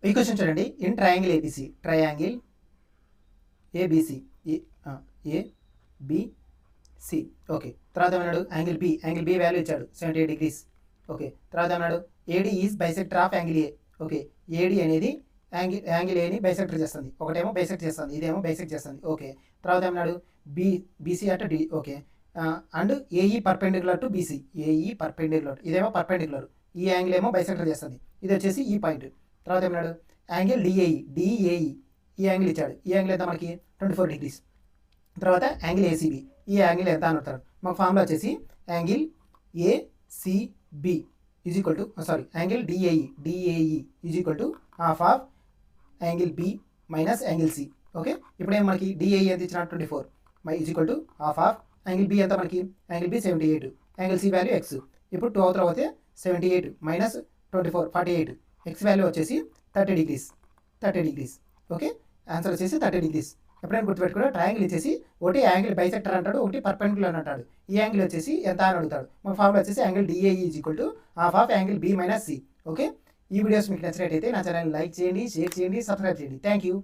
ఈ క్వశ్చన్ చూడండి. In triangle ABC, triangle ABC, ABC. Okay, తర్వాత ఏమన్నాడు? యాంగిల్ బి వాల్యూ ఇచ్చాడు 78 degrees. ఓకే, తర్వాత ఏమన్నాడు? AD is bisector of angle A. Okay, AD అనేది యాంగిల్ ఏని బైసెక్టర్ చేస్తుంది. ఒకటేమో బైసెక్ట్ చేస్తుంది, ఇదేమో బైసెక్ట్ చేస్తుంది. ఓకే, తర్వాత ఏమన్నాడు? BC at D. Okay, and AE perpendicular to BC, AE perpendicular, ఇదేమో పర్పెండిక్యులర్, ఈ యాంగిల్ ఏమో బైసెక్టర్ చేస్తుంది, ఇది వచ్చేసి ఈ పాయింట్. తర్వాత ఏమన్నాడు? యాంగిల్ డిఏఈ, ఈ యాంగిల్ ఇచ్చాడు. ఈ యాంగిల్ ఎంత మనకి? 24 degrees. తర్వాత యాంగిల్ ఏసీబీ, ఈ యాంగిల్ ఎంత అని అంటారు? మాకు ఫార్ములా వచ్చేసి angle ACB is equal to angle DAE is equal to half of angle B minus angle C. Okay, ఇప్పుడేమో మనకి డిఏఈ ఎంత ఇచ్చిన 24 is equal to half of angle B ఎంత మనకి? Angle B 78, angle C value X. ఇప్పుడు 2 అవతల పోతే 78 minus 24 48, X value వచ్చేసి 30 degrees. ఓకే, ఆన్సర్ వచ్చేసి 30 degrees. ఎప్పుడైనా గుర్తుపెట్టుకుంటే ట్రయాంగిల్ ఇచ్చేసి ఒకటి యాంగిల్ బైసెక్టర్ అంటాడు, ఒకటి పర్పెండిక్యులర్ అంటాడు. ఈ యాంగిల్ వచ్చేసి ఎంత అని అడుగుతాడు. మన ఫార్ములా వచ్చేసి angle DAE is equal to half of angle B minus C. Okay, ఈ వీడియోస్ మీకు నచ్చినట్టయితే నా ఛానల్ లైక్ చేయండి, షేర్ చేయండి, సబ్స్క్రైబ్ చేయండి. Thank you.